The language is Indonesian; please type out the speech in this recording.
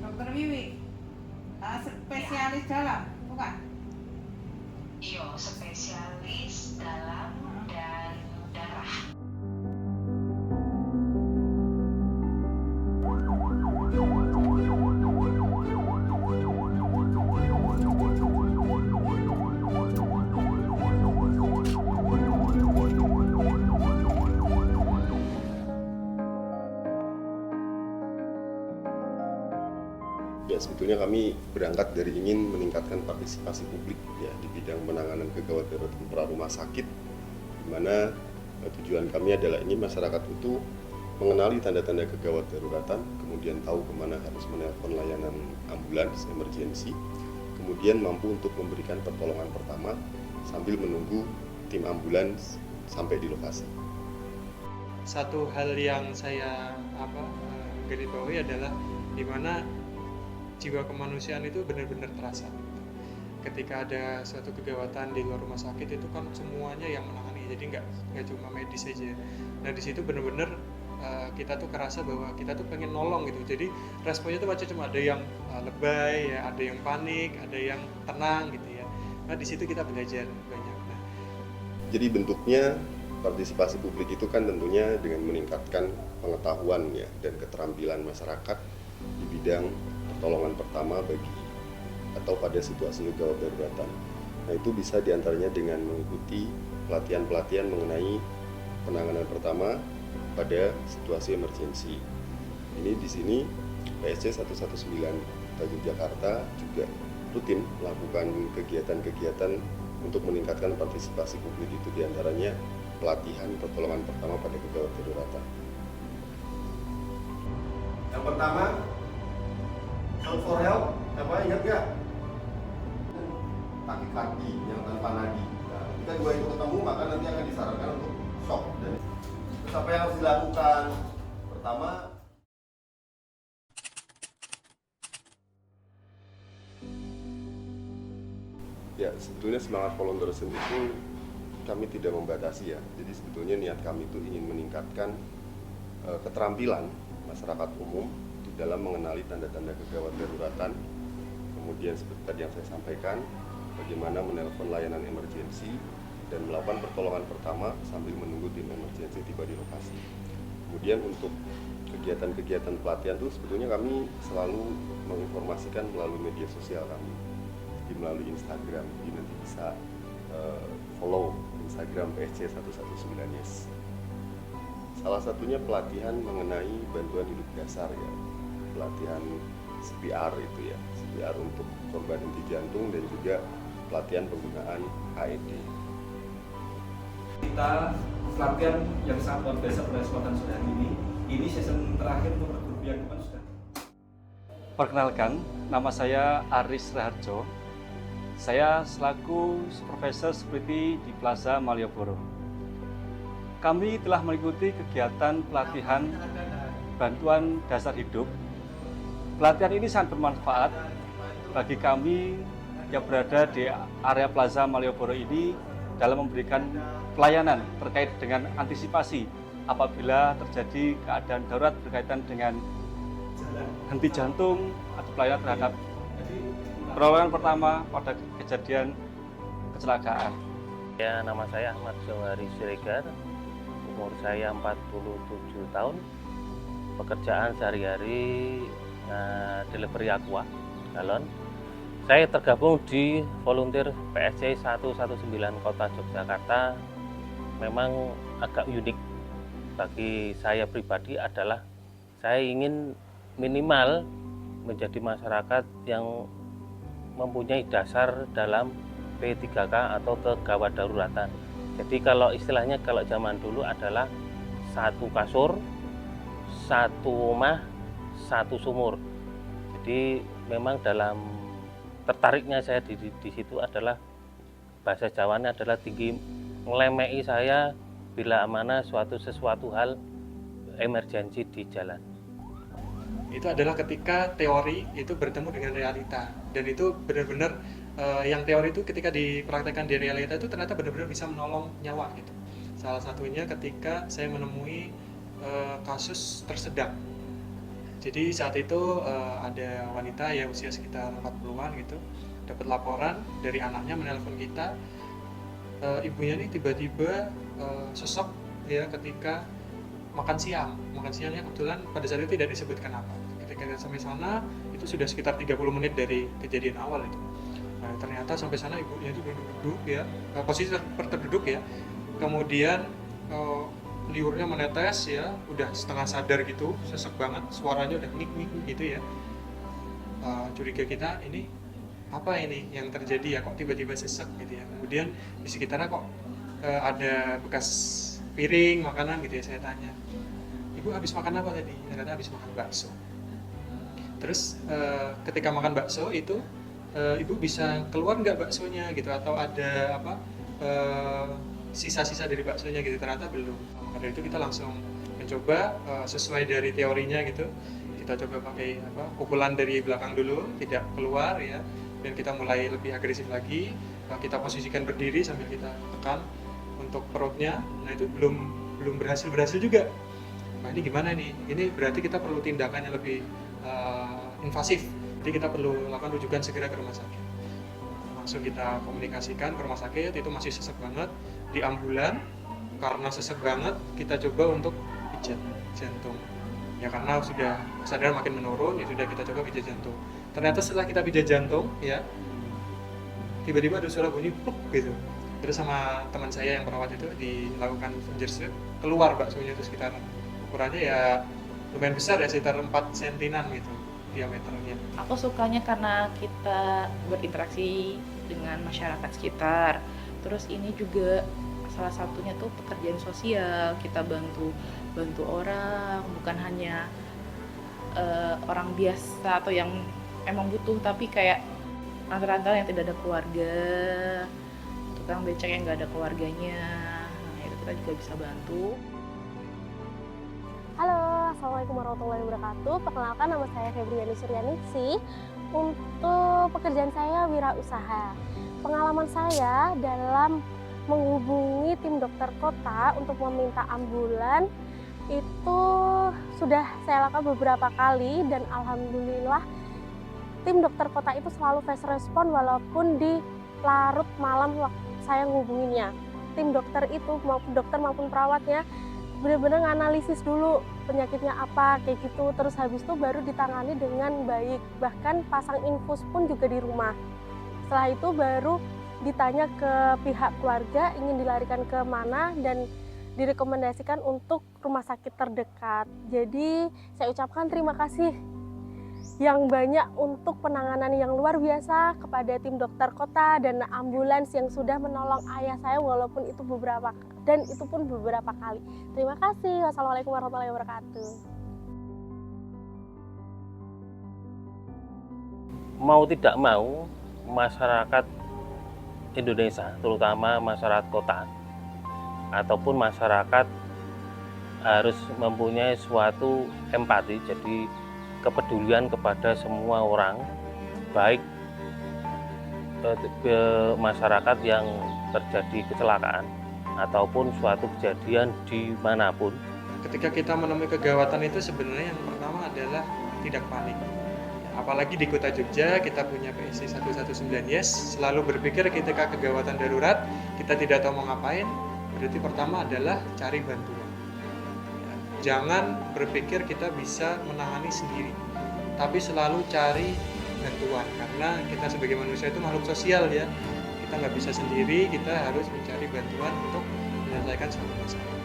Dokter Wiwi, spesialis dalam, bukan? Iya, spesialis dalam dan darah. Ya, sebetulnya kami berangkat dari ingin meningkatkan partisipasi publik ya di bidang penanganan kegawat daruratan pra rumah sakit, di mana tujuan kami adalah ingin masyarakat itu mengenali tanda-tanda kegawat daruratan, kemudian tahu kemana harus menelpon layanan ambulans emergensi, kemudian mampu untuk memberikan pertolongan pertama sambil menunggu tim ambulans sampai di lokasi. Satu hal yang saya garis bawahi adalah di mana jiwa kemanusiaan itu benar-benar terasa. Ketika ada suatu kegawatan di luar rumah sakit itu kan semuanya yang menangani, jadi nggak cuma medis saja. Nah di situ benar-benar kita tuh kerasa bahwa kita tuh pengen nolong gitu. Jadi responnya tuh macam-macam, ada yang lebay, ya, ada yang panik, ada yang tenang gitu ya. Nah di situ kita belajar banyak. Nah, jadi bentuknya partisipasi publik itu kan tentunya dengan meningkatkan pengetahuan ya dan keterampilan masyarakat di bidang pertolongan pertama bagi atau pada situasi gawat daruratan. Nah itu bisa diantaranya dengan mengikuti pelatihan-pelatihan mengenai penanganan pertama pada situasi emergensi. Ini di sini PSC 119 Yogyakarta juga rutin melakukan kegiatan-kegiatan untuk meningkatkan partisipasi publik, itu diantaranya pelatihan pertolongan pertama pada kegawat daruratan. Yang pertama, shout for help, ingat gak? Kaki-kaki yang tanpa nadi. Nah, jika dua itu ketemu maka nanti akan disarankan untuk shock. Dan terus apa yang harus dilakukan? Pertama, Ya, sebetulnya semangat volunteerism itu kami tidak membatasi ya. Jadi sebetulnya niat kami itu ingin meningkatkan keterampilan masyarakat umum di dalam mengenali tanda-tanda kegawat daruratan. Kemudian seperti tadi yang saya sampaikan, bagaimana menelpon layanan emergensi dan melakukan pertolongan pertama sambil menunggu tim emergensi tiba di lokasi. Kemudian untuk kegiatan-kegiatan pelatihan itu sebetulnya kami selalu menginformasikan melalui media sosial kami, jadi melalui Instagram. Jadi nanti bisa follow Instagram PSC 119YES. Salah satunya pelatihan mengenai bantuan hidup dasar ya, pelatihan CPR itu ya, CPR untuk korban henti jantung dan juga pelatihan penggunaan AED. Kita pelatihan yang sangat luar biasa pada kesempatan sore hari ini. Ini season terakhir untuk grup yang depan sudah. Perkenalkan, nama saya Aris Raharjo. Saya selaku Supervisor Security di Plaza Malioboro. Kami telah mengikuti kegiatan pelatihan bantuan dasar hidup. Pelatihan ini sangat bermanfaat bagi kami yang berada di area Plaza Malioboro ini dalam memberikan pelayanan terkait dengan antisipasi apabila terjadi keadaan darurat berkaitan dengan henti jantung atau pelayanan terhadap pertolongan pertama pada kejadian kecelakaan. Ya, nama saya Ahmad Jawhari Siregar, umur saya 47 tahun, pekerjaan sehari-hari delivery aqua galon. Saya tergabung di volunteer PSC 119 Kota Yogyakarta. Memang agak unik bagi saya pribadi adalah saya ingin minimal menjadi masyarakat yang mempunyai dasar dalam P3K atau kegawat daruratan. Jadi kalau istilahnya kalau zaman dulu adalah satu kasur, satu rumah, satu sumur. Jadi memang dalam tertariknya saya di situ adalah bahasa Jawanya adalah tinggi ngelemei saya bila mana sesuatu hal emergensi di jalan. itu adalah ketika teori itu bertemu dengan realita, dan itu benar-benar yang teori itu ketika dipraktekkan di realita itu ternyata benar-benar bisa menolong nyawa gitu. Salah satunya ketika saya menemui kasus tersedak Jadi saat itu ada wanita ya usia sekitar 40-an gitu, dapat laporan dari anaknya menelpon kita, ibunya nih tiba-tiba sesek ya ketika makan siangnya kebetulan pada saat itu tidak disebutkan apa. Ketika kita sampai sana itu sudah sekitar 30 menit dari kejadian awal itu. Nah, ternyata sampai sana ibunya itu duduk ya, posisi terduduk ya, kemudian liurnya menetes ya, udah setengah sadar gitu, sesek banget, suaranya udah ngik gitu ya. Curiga kita ini apa ini yang terjadi ya, kok tiba-tiba sesek gitu ya. Kemudian di sekitarnya kok ada bekas piring makanan gitu ya. Saya tanya, ibu habis makan apa tadi? Ternyata habis makan bakso. Terus ketika makan bakso itu ibu bisa keluar nggak baksonya gitu, atau ada apa sisa-sisa dari baksonya gitu? Ternyata belum. Maka dari itu kita langsung mencoba sesuai dari teorinya gitu, kita coba pakai pukulan dari belakang dulu, tidak keluar ya, dan kita mulai lebih agresif lagi. Kita posisikan berdiri sambil kita tekan untuk perutnya. Nah itu belum berhasil juga. Nah ini gimana nih? Ini berarti kita perlu tindakan yang lebih invasif. Jadi kita perlu lakukan rujukan segera ke rumah sakit. Langsung kita komunikasikan ke rumah sakit, itu masih sesek banget. Di ambulan, karena sesek banget, kita coba untuk pijat jantung. Ya karena sudah kesadaran makin menurun, ya sudah kita coba pijat jantung. Ternyata setelah kita pijat jantung, ya tiba-tiba ada suara bunyi pluk gitu. Terus sama teman saya yang perawat itu dilakukan finger swab, keluar baksonya itu sekitar ukurannya ya lumayan besar ya, sekitar 4 sentinan gitu diameternya. Aku sukanya karena kita berinteraksi dengan masyarakat sekitar. Terus ini juga salah satunya tuh pekerjaan sosial, kita bantu orang, bukan hanya orang biasa atau yang emang butuh, tapi kayak rantau-rantau yang tidak ada keluarga, tukang becak yang nggak ada keluarganya, nah itu kita juga bisa bantu. Halo, Assalamualaikum warahmatullahi wabarakatuh. Perkenalkan, nama saya Febriani Suryaningsih. Untuk pekerjaan saya wirausaha. Pengalaman saya dalam menghubungi tim dokter kota untuk meminta ambulan itu sudah saya lakukan beberapa kali, dan alhamdulillah tim dokter kota itu selalu fast respon walaupun di larut malam waktu saya ngehubunginnya. Tim dokter itu maupun perawatnya benar-benar nganalisis dulu penyakitnya apa kayak gitu, terus habis itu baru ditangani dengan baik, bahkan pasang infus pun juga di rumah. Setelah itu baru ditanya ke pihak keluarga ingin dilarikan ke mana dan direkomendasikan untuk rumah sakit terdekat. Jadi saya ucapkan terima kasih yang banyak untuk penanganan yang luar biasa kepada tim dokter kota dan ambulans yang sudah menolong ayah saya walaupun itu beberapa kali. Terima kasih. Wassalamualaikum warahmatullahi wabarakatuh. Mau tidak mau, masyarakat Indonesia, terutama masyarakat kota ataupun masyarakat, harus mempunyai suatu empati, jadi kepedulian kepada semua orang, baik masyarakat yang terjadi kecelakaan ataupun suatu kejadian dimanapun. Ketika kita menemui kegawatan itu sebenarnya yang pertama adalah tidak panik. Apalagi di kota Jogja kita punya PSC 119 Yes, selalu berpikir ketika kegawatan darurat kita tidak tahu mau ngapain, berarti pertama adalah cari bantuan. Jangan berpikir kita bisa menangani sendiri, tapi selalu cari bantuan, karena kita sebagai manusia itu makhluk sosial ya. Kita nggak bisa sendiri, kita harus mencari bantuan untuk menyelesaikan suatu masalah.